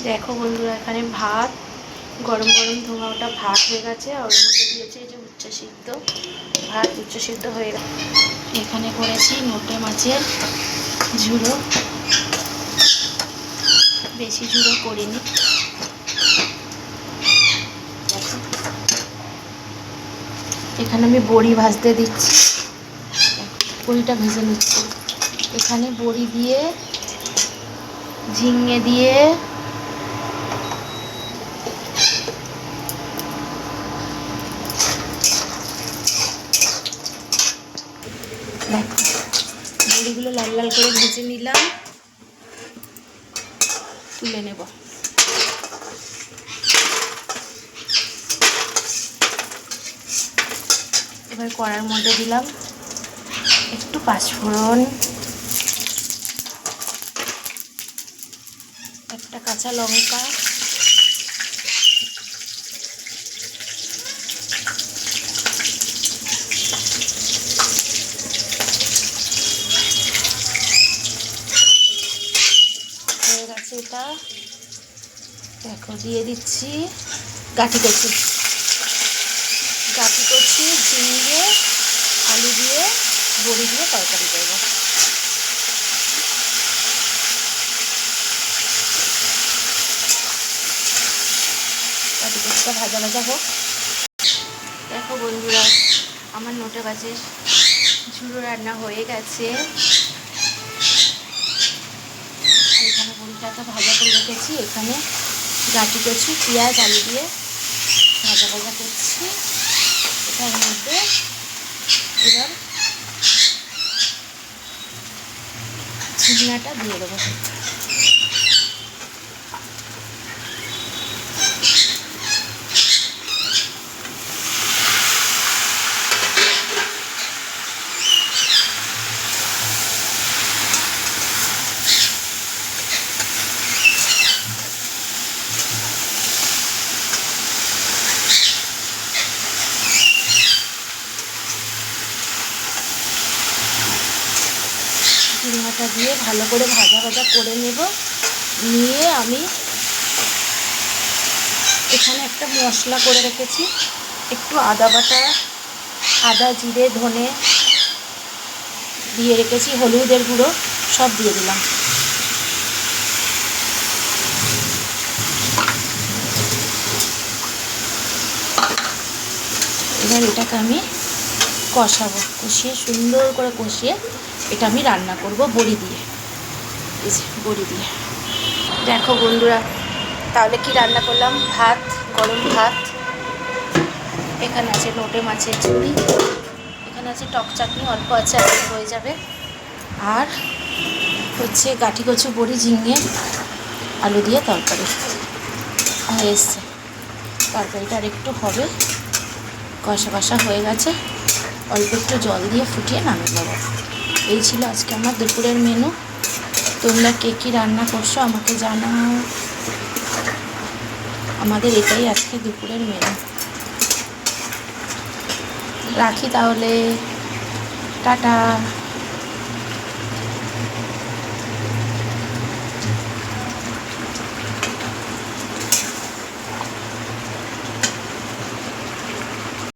দেখো বন্ধুরা, এখানে ভাত গরম গরম ধোঁয়া ওটা ভাত হয়ে গেছে। আর ওর মধ্যে দিয়েছে এই যে উচ্চ সিদ্ধ ভাত, উচ্চ সিদ্ধ হয়ে গেছে। এখানে করেছি নোটে মাছের ঝুড়ো, বেশি ঝুড়ো করিনি। এখানে আমি বড়ি ভাজতে দিচ্ছি, বড়িটা ভেজে নিচ্ছি। এখানে বড়ি দিয়ে, ঝিঙে দিয়ে, বড়িগুলো লাল লাল করে ভেজে নিলাম, তুলে নেব। এবার কড়ার মধ্যে দিলাম একটু পাঁচফোড়ন, একটা কাঁচা লঙ্কা, হয়ে গেছে এটা। দেখো দিয়ে দিচ্ছি গাঁঠি কচি, ঝিঙে আলু দিয়ে বড়ি দিয়ে তরকারি করবো। গাঁঠি কচিটা ভাজা ভাজা হোক। দেখো বন্ধুরা, আমার নোটে মাছের ঝুড়ো রান্না হয়ে গেছে। এখানে বড়িটাকে ভাজা করে রেখেছি, এখানে গাঁঠি কচি পেঁয়াজ আলু দিয়ে ভাজা ভাজা করছি। এটার মধ্যে এবার ঝিঙাটা দিয়ে দেবো। ঝিঙাটা দিয়ে ভালো করে ভাজা ভাজা করে নেব। নিয়ে আমি এখানে একটা মশলা করে রেখেছি, একটু আদা বাটা, আদা জিরে ধনে দিয়ে রেখেছি, হলুদের গুঁড়ো সব দিয়ে দিলাম। এবার এটাকে আমি কষাবো, কষিয়ে সুন্দর করে কষিয়ে এটা আমি রান্না করব বড়ি দিয়ে। এই যে বড়ি দিয়ে। দেখো বন্ধুরা, তাহলে কি রান্না করলাম? ভাত, গরম ভাত, এখানে আছে নোটে মাছের ঝুড়ি, এখানে আছে টক চাটনি, অল্প আছে, আলু হয়ে যাবে। আর হচ্ছে গাঁঠি কচু বড়ি ঝিঙে আলু দিয়ে তরকারি হয়ে এসছে। তরকারিটা আর একটু হবে, কষা কষা হয়ে গেছে, অল্প একটু জল দিয়ে ফুটিয়ে নামিয়ে নেবো। এই ছিল আজকে আমার দুপুরের মেনু। তোমরা কে কী রান্না করছো আমাকে জানাও। আমাদের এটাই আজকে দুপুরের মেনু। রাখি তাহলে, টাটা।